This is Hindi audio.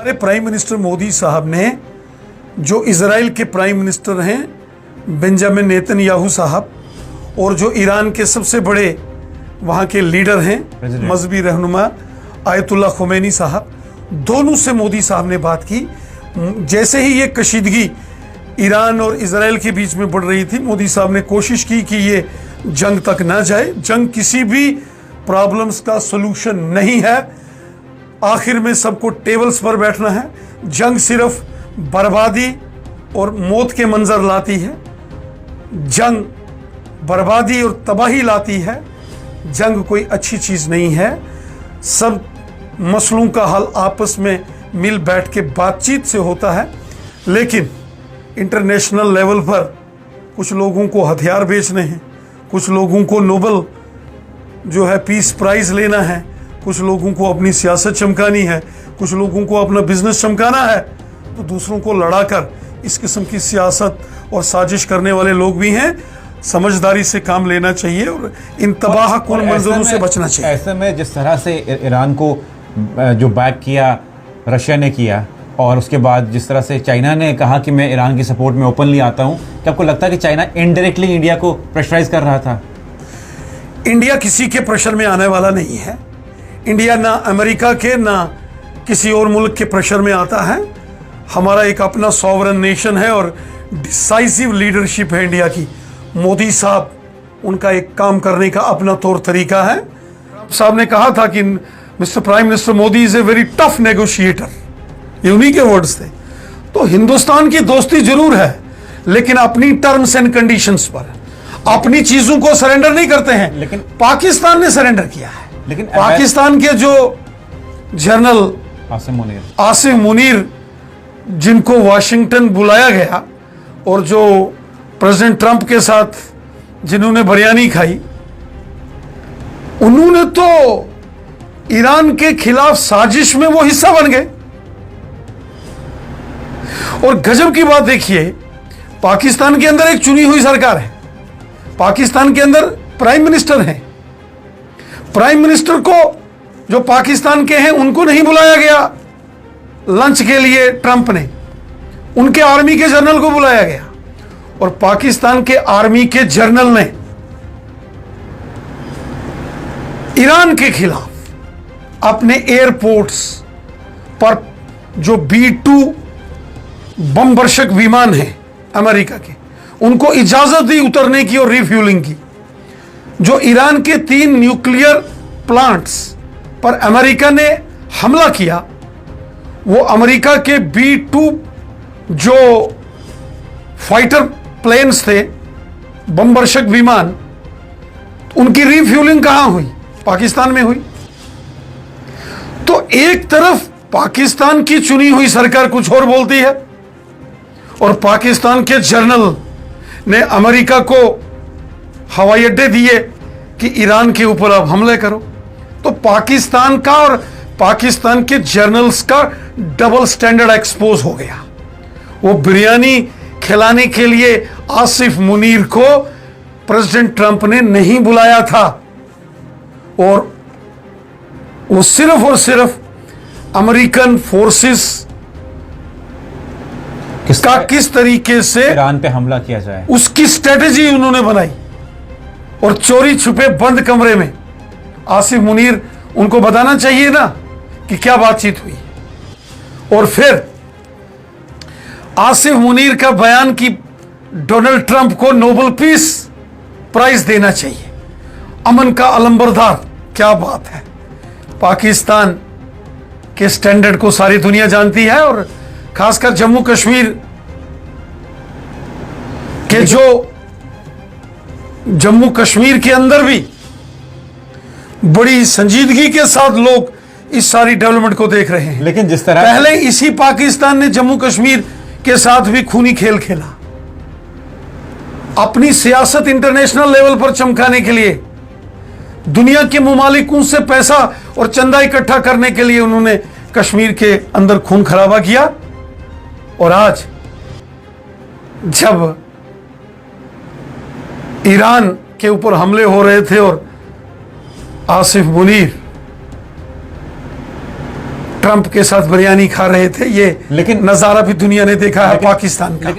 हमारे प्राइम मिनिस्टर मोदी साहब ने, जो इजराइल के प्राइम मिनिस्टर हैं बेंजामिन नेतन्याहू साहब, और जो ईरान के सबसे बड़े वहाँ के लीडर हैं मजहबी रहनुमा आयतुल्ला खुमैनी साहब, दोनों से मोदी साहब ने बात की। जैसे ही ये कशीदगी ईरान और इजराइल के बीच में बढ़ रही थी, मोदी साहब ने कोशिश की कि ये जंग तक ना जाए। जंग किसी भी प्रॉब्लम्स का सलूशन नहीं है। आखिर में सबको टेबल्स पर बैठना है। जंग सिर्फ बर्बादी और मौत के मंजर लाती है। जंग बर्बादी और तबाही लाती है। जंग कोई अच्छी चीज़ नहीं है। सब मसलों का हल आपस में मिल बैठ के बातचीत से होता है। लेकिन इंटरनेशनल लेवल पर कुछ लोगों को हथियार बेचने हैं, कुछ लोगों को नोबल जो है पीस प्राइज लेना है, कुछ लोगों को अपनी सियासत चमकानी है, कुछ लोगों को अपना बिजनेस चमकाना है, तो दूसरों को लड़ाकर इस किस्म की सियासत और साजिश करने वाले लोग भी हैं। समझदारी से काम लेना चाहिए और इन तबाह कुन मंजरों से बचना चाहिए। ऐसे में जिस तरह से ईरान को जो बैक किया रशिया ने किया, और उसके बाद जिस तरह से चाइना ने कहा कि मैं ईरान की सपोर्ट में ओपनली आता हूं, क्या आपको लगता है कि चाइना इनडायरेक्टली इंडिया को प्रेशराइज कर रहा था? इंडिया किसी के प्रेशर में आने वाला नहीं है। इंडिया ना अमेरिका के ना किसी और मुल्क के प्रेशर में आता है। हमारा एक अपना सॉवरन नेशन है और डिसाइसिव लीडरशिप है इंडिया की। मोदी साहब, उनका एक काम करने का अपना तौर तरीका है। साहब ने कहा था कि mister prime minister Modi is a very tough negotiator, ये उन्हीं के वर्ड्स थे। तो हिंदुस्तान की दोस्ती जरूर है, लेकिन अपनी टर्म्स एंड कंडीशंस पर, अपनी चीजों को सरेंडर नहीं करते हैं। लेकिन पाकिस्तान ने सरेंडर किया है। लेकिन पाकिस्तान के जो जनरल आसिम मुनीर, जिनको वाशिंगटन बुलाया गया और जो प्रेसिडेंट ट्रंप के साथ जिन्होंने बिरयानी खाई, उन्होंने तो ईरान के खिलाफ साजिश में वो हिस्सा बन गए। और गजब की बात देखिए, पाकिस्तान के अंदर एक चुनी हुई सरकार है, पाकिस्तान के अंदर प्राइम मिनिस्टर है। प्राइम मिनिस्टर को जो पाकिस्तान के हैं उनको नहीं बुलाया गया लंच के लिए ट्रंप ने, उनके आर्मी के जनरल को बुलाया गया। और पाकिस्तान के आर्मी के जनरल ने ईरान के खिलाफ अपने एयरपोर्ट्स पर जो B-2 बम वर्षक विमान हैं अमेरिका के, उनको इजाजत दी उतरने की और रिफ्यूलिंग की। जो ईरान के 3 न्यूक्लियर प्लांट्स पर अमेरिका ने हमला किया, वो अमेरिका के B-2 जो फाइटर प्लेन्स थे, बम वर्षक विमान, उनकी रिफ्यूलिंग कहां हुई? पाकिस्तान में हुई। तो एक तरफ पाकिस्तान की चुनी हुई सरकार कुछ और बोलती है और पाकिस्तान के जनरल ने अमेरिका को हवाई अड्डे दिए कि ईरान के ऊपर आप हमले करो। तो पाकिस्तान का और पाकिस्तान के जनरल्स का डबल स्टैंडर्ड एक्सपोज हो गया। वो बिरयानी खिलाने के लिए आसिफ मुनीर को प्रेसिडेंट ट्रंप ने नहीं बुलाया था, और वो सिर्फ और सिर्फ अमेरिकन फोर्सेस का किस तरीके से ईरान पे हमला किया जाए, उसकी स्ट्रेटेजी उन्होंने बनाई। और चोरी छुपे बंद कमरे में आसिफ मुनीर, उनको बताना चाहिए ना कि क्या बातचीत हुई। और फिर आसिफ मुनीर का बयान कि डोनाल्ड ट्रंप को नोबेल पीस प्राइज देना चाहिए, अमन का अलंबरदार। क्या बात है। पाकिस्तान के स्टैंडर्ड को सारी दुनिया जानती है, और खासकर जम्मू कश्मीर के जम्मू कश्मीर के अंदर भी बड़ी संजीदगी के साथ लोग इस सारी डेवलपमेंट को देख रहे हैं। लेकिन जिस तरह पहले इसी पाकिस्तान ने जम्मू कश्मीर के साथ भी खूनी खेल खेला, अपनी सियासत इंटरनेशनल लेवल पर चमकाने के लिए, दुनिया के मुमालिकों से पैसा और चंदा इकट्ठा करने के लिए उन्होंने कश्मीर के अंदर खून खराबा किया। और आज जब ईरान के ऊपर हमले हो रहे थे और आसिफ मुनीर ट्रंप के साथ बिरयानी खा रहे थे। ये लेकिन- नज़ारा भी दुनिया ने देखा है पाकिस्तान का।